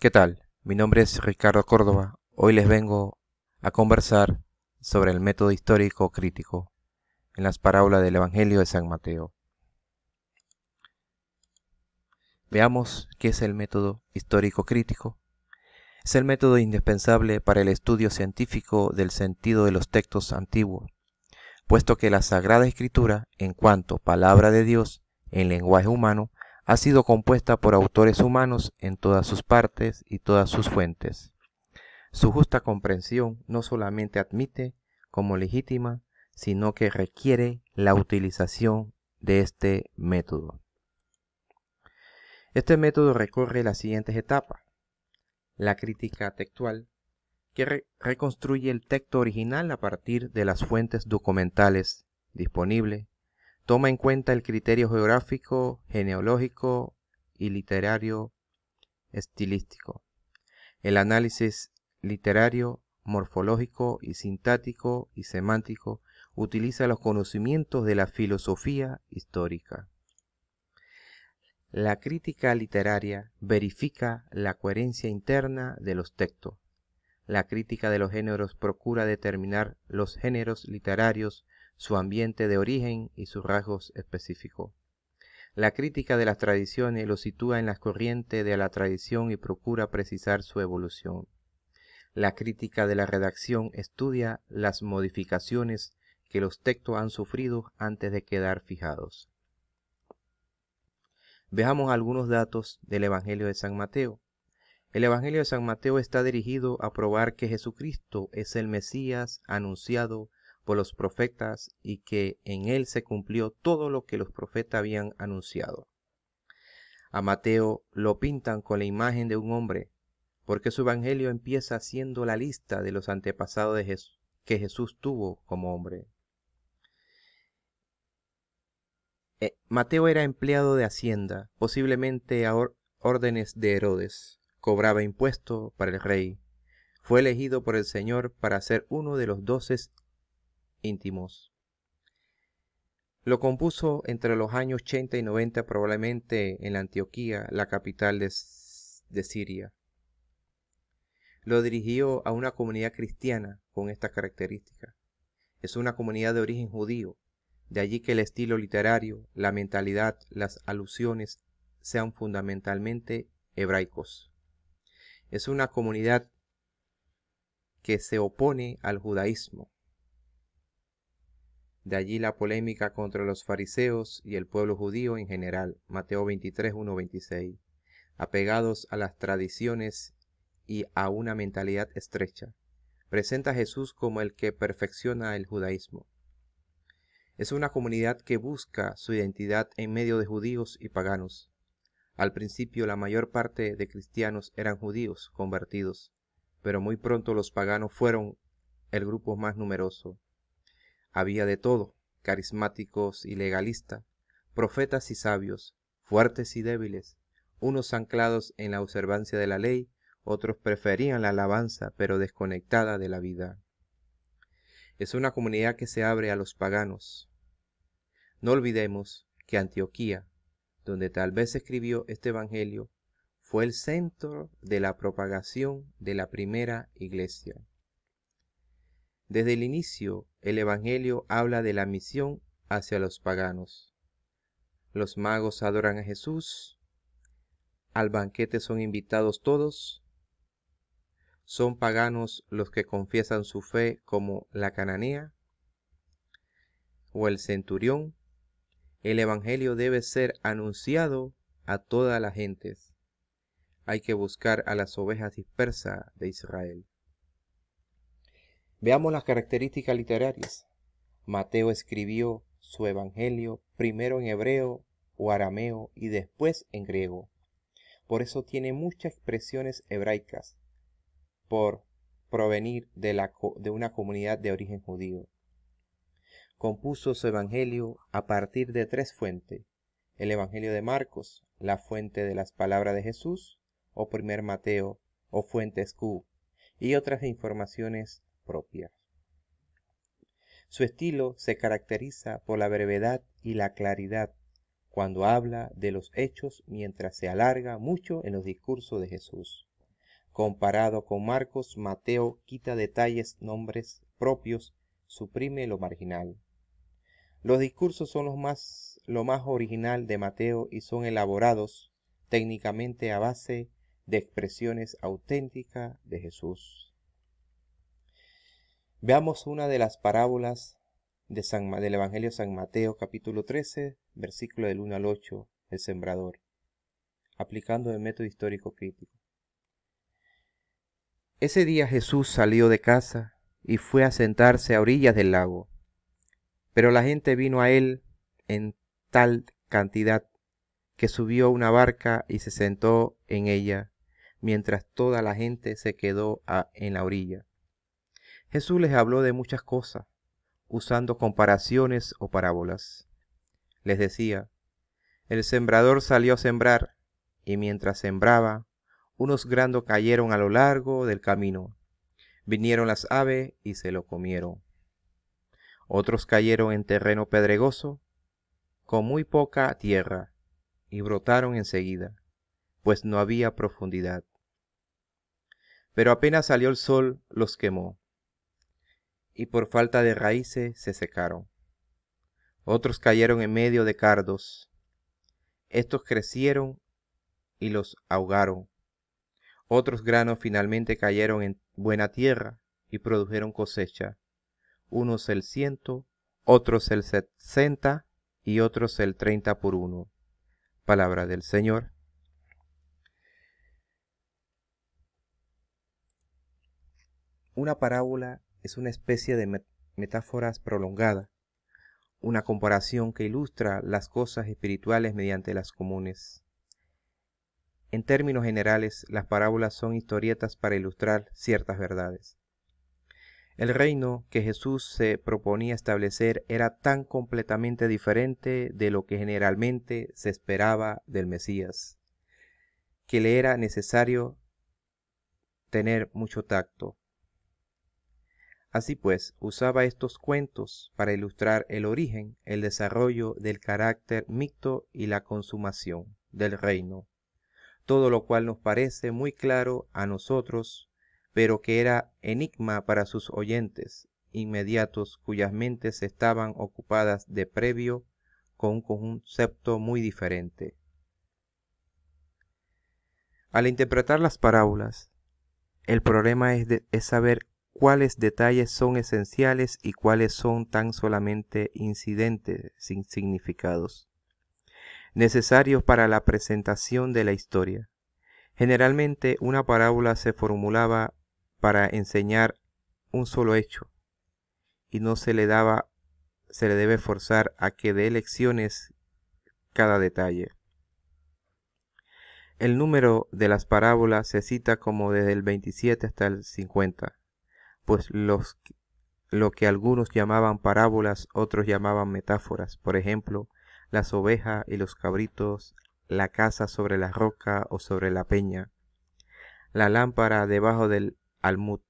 ¿Qué tal? Mi nombre es Ricardo Córdoba. Hoy les vengo a conversar sobre el método histórico crítico en las parábolas del Evangelio de San Mateo. Veamos qué es el método histórico crítico. Es el método indispensable para el estudio científico del sentido de los textos antiguos, puesto que la Sagrada Escritura, en cuanto palabra de Dios en lenguaje humano, ha sido compuesta por autores humanos en todas sus partes y todas sus fuentes. Su justa comprensión no solamente admite como legítima, sino que requiere la utilización de este método. Este método recorre las siguientes etapas. La crítica textual, que reconstruye el texto original a partir de las fuentes documentales disponibles, toma en cuenta el criterio geográfico, genealógico y literario estilístico. El análisis literario, morfológico y sintáctico y semántico utiliza los conocimientos de la filosofía histórica. La crítica literaria verifica la coherencia interna de los textos. La crítica de los géneros procura determinar los géneros literarios, su ambiente de origen y sus rasgos específicos. La crítica de las tradiciones lo sitúa en las corrientes de la tradición y procura precisar su evolución. La crítica de la redacción estudia las modificaciones que los textos han sufrido antes de quedar fijados. Veamos algunos datos del Evangelio de San Mateo. El Evangelio de San Mateo está dirigido a probar que Jesucristo es el Mesías anunciado por los profetas y que en él se cumplió todo lo que los profetas habían anunciado. A Mateo lo pintan con la imagen de un hombre, porque su evangelio empieza haciendo la lista de los antepasados de Jesús, que Jesús tuvo como hombre. Mateo era empleado de Hacienda, posiblemente a órdenes de Herodes. Cobraba impuestos para el rey. Fue elegido por el Señor para ser uno de los 12 íntimos. Lo compuso entre los años 80 y 90, probablemente en Antioquía, la capital de Siria. Lo dirigió a una comunidad cristiana con estas características. Es una comunidad de origen judío, de allí que el estilo literario, la mentalidad, las alusiones sean fundamentalmente hebraicos. Es una comunidad que se opone al judaísmo. De allí la polémica contra los fariseos y el pueblo judío en general, Mateo 23, 1-26, apegados a las tradiciones y a una mentalidad estrecha. Presenta a Jesús como el que perfecciona el judaísmo. Es una comunidad que busca su identidad en medio de judíos y paganos. Al principio la mayor parte de cristianos eran judíos convertidos, pero muy pronto los paganos fueron el grupo más numeroso. Había de todo, carismáticos y legalistas, profetas y sabios, fuertes y débiles, unos anclados en la observancia de la ley, otros preferían la alabanza pero desconectada de la vida. Es una comunidad que se abre a los paganos. No olvidemos que Antioquía, donde tal vez se escribió este evangelio, fue el centro de la propagación de la primera iglesia. Desde el inicio, el evangelio habla de la misión hacia los paganos. Los magos adoran a Jesús, al banquete son invitados todos. ¿Son paganos los que confiesan su fe como la cananea o el centurión? El evangelio debe ser anunciado a todas las gentes. Hay que buscar a las ovejas dispersas de Israel. Veamos las características literarias. Mateo escribió su evangelio primero en hebreo o arameo y después en griego. Por eso tiene muchas expresiones hebraicas, por provenir de una comunidad de origen judío. Compuso su evangelio a partir de 3 fuentes: el evangelio de Marcos, la fuente de las palabras de Jesús, o primer Mateo, o fuentes Q, y otras informaciones propias. Su estilo se caracteriza por la brevedad y la claridad cuando habla de los hechos, mientras se alarga mucho en los discursos de Jesús. Comparado con Marcos, Mateo quita detalles, nombres propios, suprime lo marginal. Los discursos son lo más original de Mateo y son elaborados técnicamente a base de expresiones auténticas de Jesús. Veamos una de las parábolas del Evangelio de San Mateo, capítulo 13, versículo del 1 al 8, el sembrador, aplicando el método histórico crítico. Ese día Jesús salió de casa y fue a sentarse a orillas del lago. Pero la gente vino a él en tal cantidad que subió a una barca y se sentó en ella, mientras toda la gente se quedó en la orilla. Jesús les habló de muchas cosas, usando comparaciones o parábolas. Les decía, el sembrador salió a sembrar, y mientras sembraba, unos granos cayeron a lo largo del camino. Vinieron las aves y se lo comieron. Otros cayeron en terreno pedregoso, con muy poca tierra, y brotaron enseguida, pues no había profundidad. Pero apenas salió el sol, los quemó, y por falta de raíces se secaron. Otros cayeron en medio de cardos. Estos crecieron y los ahogaron. Otros granos finalmente cayeron en buena tierra y produjeron cosecha, unos el 100, otros el 60 y otros el 30 por uno. Palabra del Señor. Una parábola es una especie de metáforas prolongada, una comparación que ilustra las cosas espirituales mediante las comunes. En términos generales, las parábolas son historietas para ilustrar ciertas verdades. El reino que Jesús se proponía establecer era tan completamente diferente de lo que generalmente se esperaba del Mesías, que le era necesario tener mucho tacto. Así pues, usaba estos cuentos para ilustrar el origen, el desarrollo del carácter mixto y la consumación del reino, todo lo cual nos parece muy claro a nosotros, pero que era enigma para sus oyentes inmediatos cuyas mentes estaban ocupadas de previo con un concepto muy diferente. Al interpretar las parábolas, el problema es saber cuáles detalles son esenciales y cuáles son tan solamente incidentes sin significados, necesarios para la presentación de la historia. Generalmente una parábola se formulaba para enseñar un solo hecho, y no se le debe forzar a que dé lecciones cada detalle. El número de las parábolas se cita como desde el 27 hasta el 50, pues lo que algunos llamaban parábolas, otros llamaban metáforas. Por ejemplo, las ovejas y los cabritos, la casa sobre la roca o sobre la peña, la lámpara debajo del almud,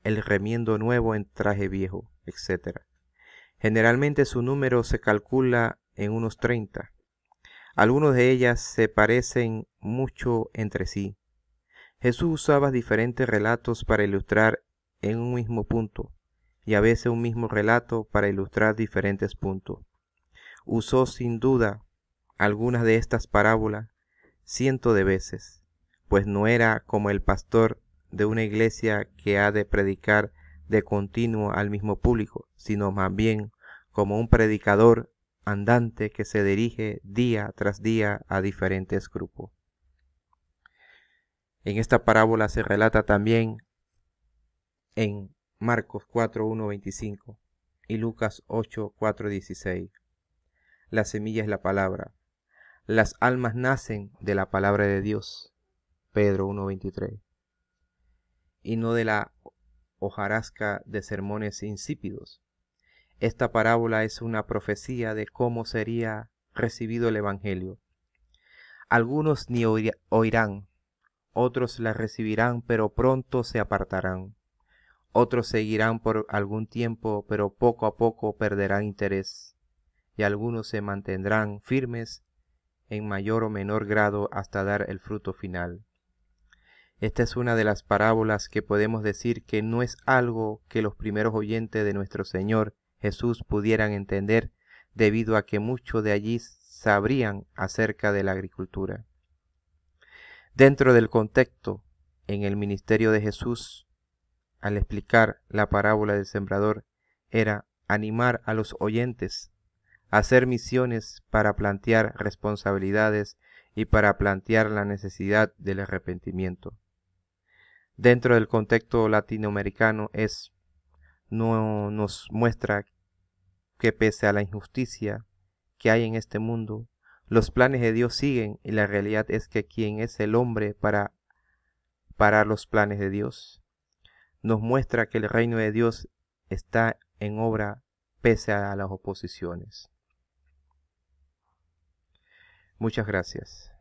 el remiendo nuevo en traje viejo, etc. Generalmente su número se calcula en unos 30. Algunas de ellas se parecen mucho entre sí. Jesús usaba diferentes relatos para ilustrar en un mismo punto, y a veces un mismo relato para ilustrar diferentes puntos. Usó sin duda algunas de estas parábolas cientos de veces, pues no era como el pastor de una iglesia que ha de predicar de continuo al mismo público, sino más bien como un predicador andante que se dirige día tras día a diferentes grupos. En esta parábola se relata también en Marcos 4:1-25 y Lucas 8:4-16. La semilla es la palabra. Las almas nacen de la palabra de Dios, Pedro 1:23, y no de la hojarasca de sermones insípidos. Esta parábola es una profecía de cómo sería recibido el Evangelio. Algunos ni oirán, otros la recibirán, pero pronto se apartarán. Otros seguirán por algún tiempo, pero poco a poco perderán interés, y algunos se mantendrán firmes en mayor o menor grado hasta dar el fruto final. Esta es una de las parábolas que podemos decir que no es algo que los primeros oyentes de nuestro Señor Jesús pudieran entender, debido a que muchos de allí sabrían acerca de la agricultura. Dentro del contexto, en el ministerio de Jesús, al explicar la parábola del sembrador, era animar a los oyentes a hacer misiones para plantear responsabilidades y para plantear la necesidad del arrepentimiento. Dentro del contexto latinoamericano no nos muestra que pese a la injusticia que hay en este mundo, los planes de Dios siguen, y la realidad es que ¿quién es el hombre para parar los planes de Dios? Nos muestra que el reino de Dios está en obra pese a las oposiciones. Muchas gracias.